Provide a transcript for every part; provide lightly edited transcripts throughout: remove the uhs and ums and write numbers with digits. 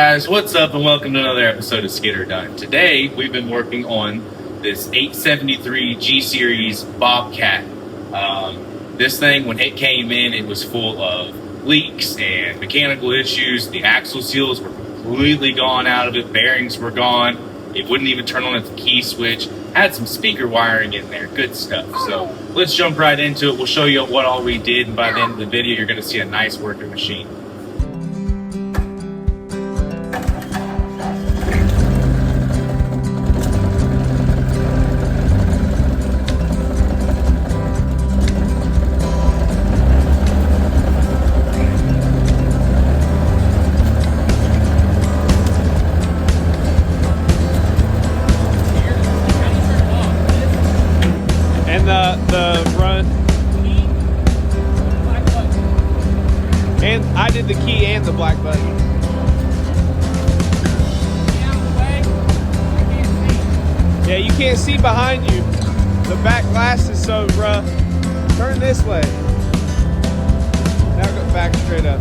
Guys, what's up and welcome to another episode of SkidRDone. Today we've been working on this 873 G Series Bobcat. This thing, when it came in, it was full of leaks and mechanical issues. The axle seals were completely gone out of it. Bearings were gone. It wouldn't even turn on at the key switch. Had some speaker wiring in there. Good stuff. So let's jump right into it. We'll show you what all we did, and by the end of the video you're going to see a nice working machine. The front, and I did the key and the black button. Yeah, you can't see behind you. The back glass is so rough. Turn this way. Now go back straight up.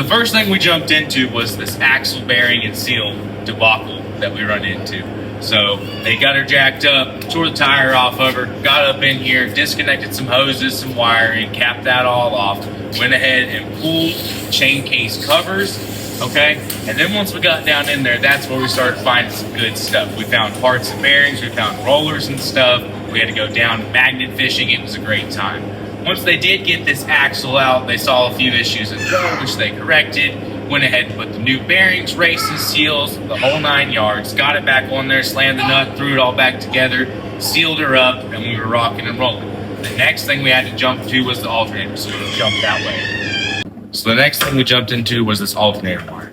first thing we jumped into was this axle bearing and seal debacle that we run into. So they got her jacked up, tore the tire off of her, got up in here, disconnected some hoses, some wiring, capped that all off, went ahead and pulled chain case covers, okay? And then once we got down in there, that's where we started finding some good stuff. We found parts and bearings, we found rollers and stuff. We had to go down magnet fishing. It was a great time. Once they did get this axle out, they saw a few issues as well, which they corrected. Went ahead and put the new bearings, races, seals, the whole 9 yards, got it back on there, slammed the nut, threw it all back together, sealed her up, and we were rocking and rolling. The next thing we had to jump to was the alternator, so we jumped that way. So the next thing we jumped into was this alternator wire.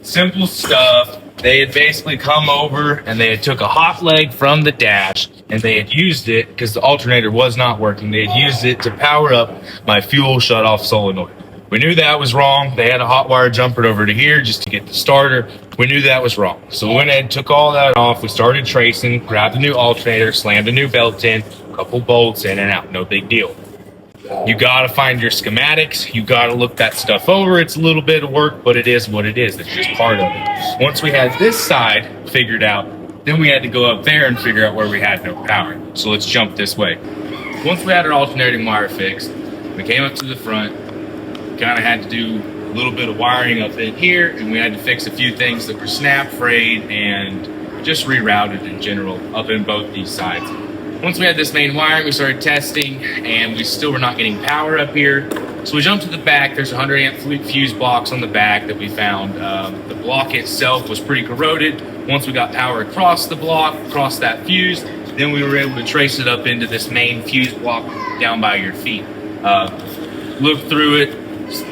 Simple stuff. They had basically come over and they had took a hot leg from the dash and they had used it, because the alternator was not working, they had used it to power up my fuel shut-off solenoid. We knew that was wrong. They had a hot wire jumper over to here just to get the starter. We knew that was wrong. So we went ahead and took all that off. We started tracing, grabbed a new alternator, slammed a new belt in, a couple bolts in and out. No big deal. You gotta find your schematics. You gotta look that stuff over. It's a little bit of work, but it is what it is. It's just part of it. Once we had this side figured out, then we had to go up there and figure out where we had no power. So let's jump this way. Once we had our alternating wire fixed, we came up to the front, kind of had to do a little bit of wiring up in here, and we had to fix a few things that were snap frayed and just rerouted in general up in both these sides. Once we had this main wiring, we started testing, and we still were not getting power up here. So we jumped to the back. There's a 100 amp fuse box on the back that we found. The block itself was pretty corroded. Once we got power across the block, across that fuse, then we were able to trace it up into this main fuse block down by your feet. Looked through it,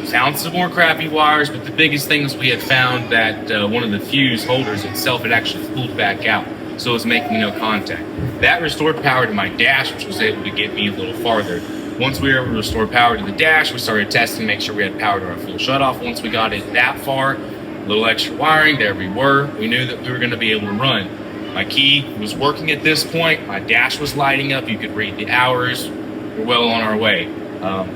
found some more crappy wires, but the biggest thing is we had found that one of the fuse holders itself had actually pulled back out, so it was making no contact. That restored power to my dash, which was able to get me a little farther. Once we were able to restore power to the dash, we started testing, make sure we had power to our full shutoff. Once we got it that far, a little extra wiring, there we were. We knew that we were going to be able to run. My key was working at this point. My dash was lighting up. You could read the hours. We're well on our way.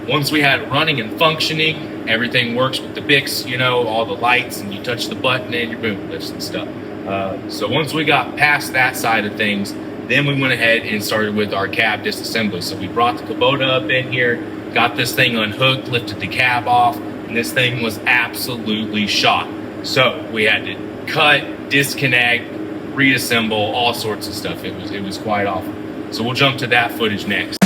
Once we had it running and functioning, everything works with the Bix, you know, all the lights, and you touch the button and your boom lifts and stuff. So once we got past that side of things, then we went ahead and started with our cab disassembly. So we brought the Kubota up in here, got this thing unhooked, lifted the cab off, and this thing was absolutely shot. So we had to cut, disconnect, reassemble, all sorts of stuff. It was quite awful. So we'll jump to that footage next.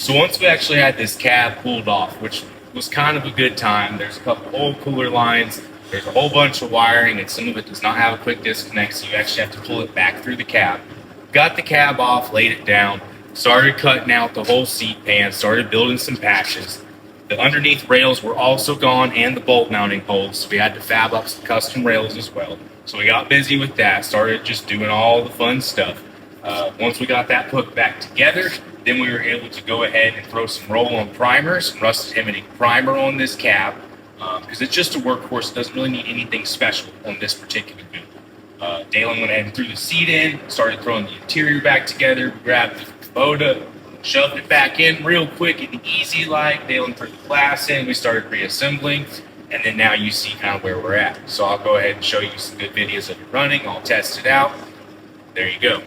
So once we actually had this cab pulled off, which was kind of a good time, there's a couple old cooler lines, there's a whole bunch of wiring, and some of it does not have a quick disconnect, so you actually have to pull it back through the cab. Got the cab off, laid it down, started cutting out the whole seat pan, started building some patches. The underneath rails were also gone and the bolt mounting holes, so we had to fab up some custom rails as well. So we got busy with that, started just doing all the fun stuff. Once we got that put back together, then we were able to go ahead and throw some roll-on primer, some rust-emitting primer on this cab, because it's just a workhorse. It doesn't really need anything special on this particular build. Dalen went ahead and threw the seat in, started throwing the interior back together, grabbed the Kubota, shoved it back in real quick and easy like. Dalen threw the glass in, we started reassembling, and then now you see kind of where we're at. So I'll go ahead and show you some good videos of it running. I'll test it out. There you go.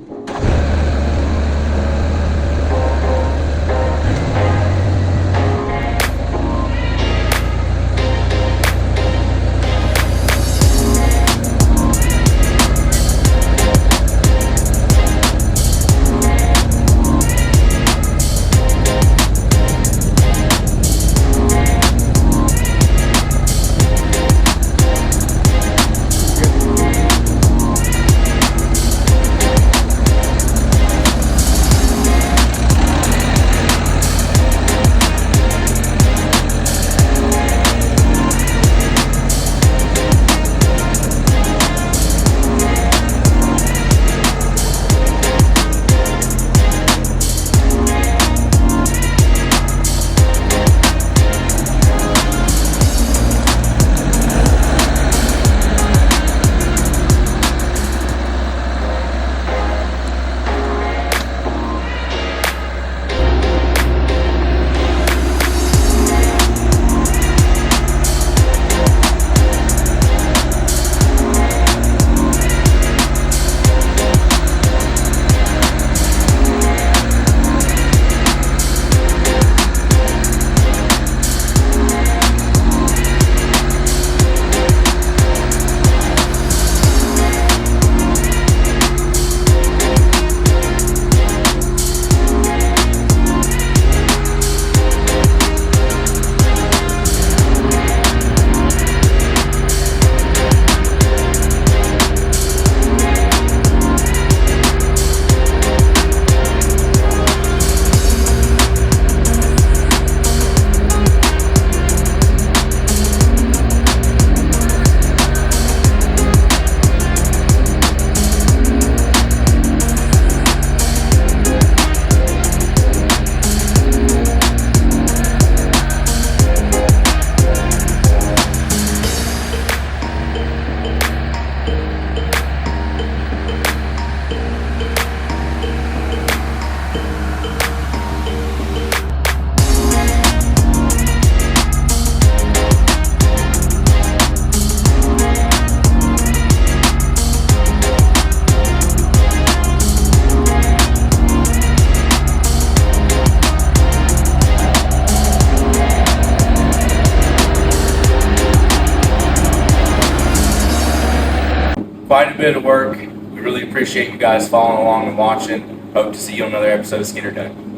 Quite a bit of work. We really appreciate you guys following along and watching. Hope to see you on another episode of SkidRDone.